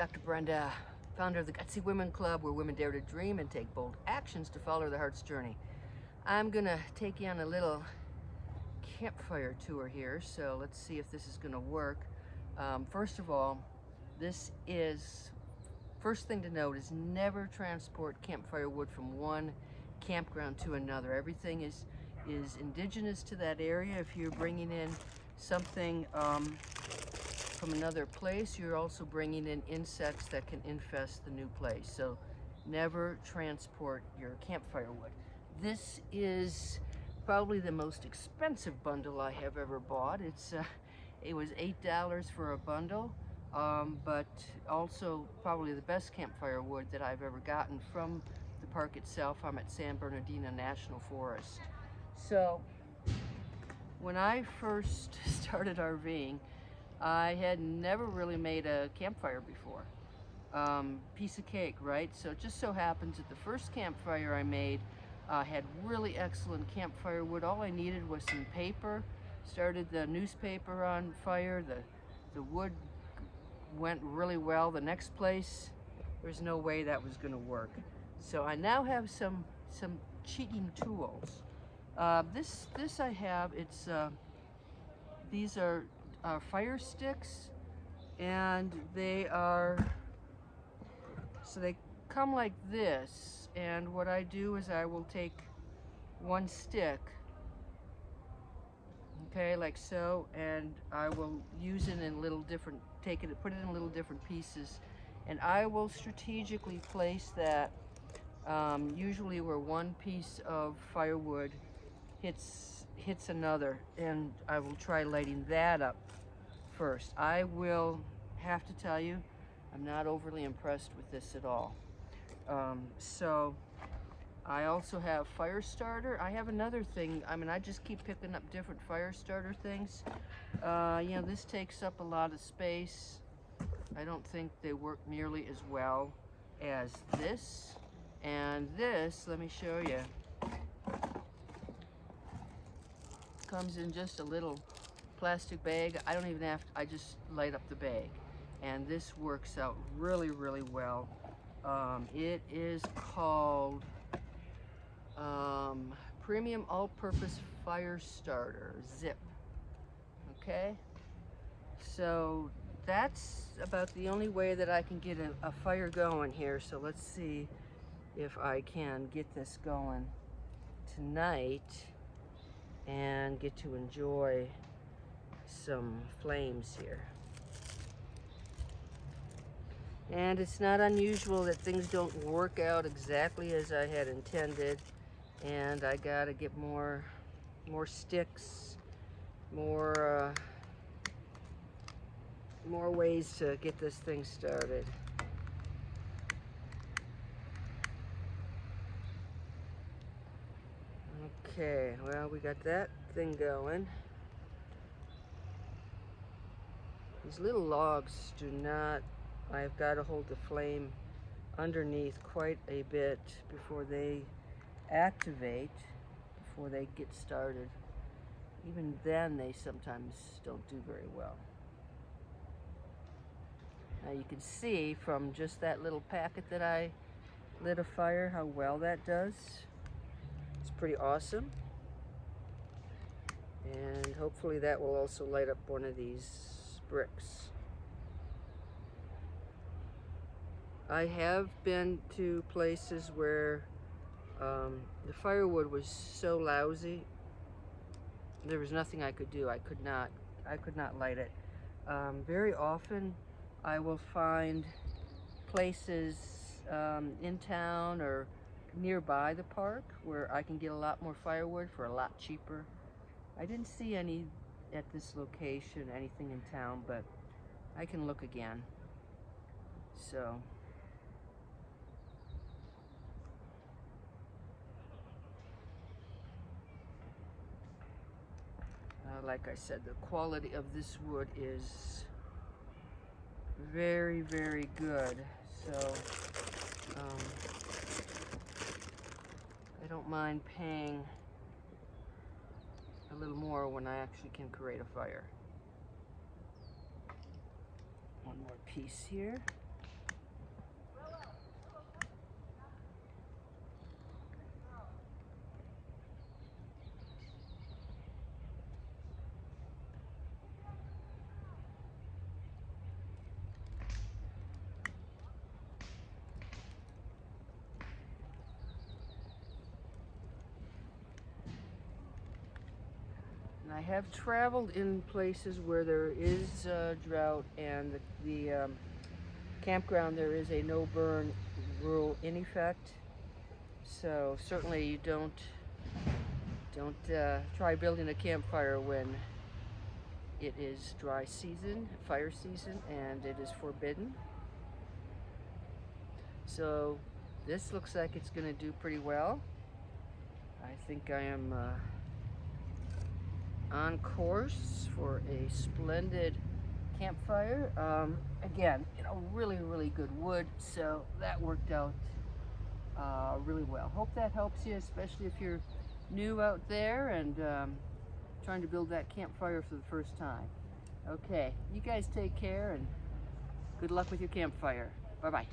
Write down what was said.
Dr. Brenda, founder of the Gutsy Women Club, where women dare to dream and take bold actions to follow their heart's journey. I'm gonna take you on a little campfire tour here, so let's see if this is gonna work. First of all, first thing to note is never transport campfire wood from one campground to another. Everything is indigenous to that area. If you're bringing in something from another place, you're also bringing in insects that can infest the new place. So never transport your campfire wood. This is probably the most expensive bundle I have ever bought. It was $8 for a bundle, but also probably the best campfire wood that I've ever gotten from the park itself. I'm at San Bernardino National Forest. So when I first started RVing, I had never really made a campfire before. Piece of cake, right? So it just so happens that the first campfire I made had really excellent campfire wood. All I needed was some paper. Started the newspaper on fire. The wood went really well. The next place, there's no way that was going to work. So I now have some cheating tools. This I have. These are fire sticks, and they come like this. And what I do is I will take one stick, okay, like so, and I will use it in little different, put it in little different pieces, and I will strategically place that usually where one piece of firewood hits another, and I will try lighting that up first. I will have to tell you, I'm not overly impressed with this at all. So I also have Firestarter. I have another thing. I mean, I just keep picking up different Firestarter things. This takes up a lot of space. I don't think they work nearly as well as this. And this, let me show you, comes in just a little plastic bag. I don't even have to, I just light up the bag. And this works out really, really well. It is called Premium All-Purpose Firestarter Zip. Okay? So that's about the only way that I can get a fire going here. So let's see if I can get this going tonight and get to enjoy some flames here. And it's not unusual that things don't work out exactly as I had intended, and I gotta get more sticks, more ways to get this thing started. Okay, well, we got that thing going. These little logs do not, I've got to hold the flame underneath quite a bit before they activate, before they get started. Even then, they sometimes don't do very well. Now you can see from just that little packet that I lit a fire how well that does. It's pretty awesome. And hopefully that will also light up one of these bricks. I have been to places where the firewood was so lousy, there was nothing I could do. I could not light it. Very often I will find places in town or nearby the park where I can get a lot more firewood for a lot cheaper. I didn't see any at this location, anything in town, but I can look again. So like I said, the quality of this wood is very, very good. So I don't mind paying a little more when I actually can create a fire. One more piece here. And I have traveled in places where there is drought, and the campground, there is a no burn rule in effect. So certainly you don't try building a campfire when it is dry season, fire season, and it is forbidden. So this looks like it's going to do pretty well. I think I am on course for a splendid campfire. Again, really good wood, so that worked out really well. Hope that helps you, especially if you're new out there and trying to build that campfire for the first time. Okay, you guys take care and good luck with your campfire. Bye-bye.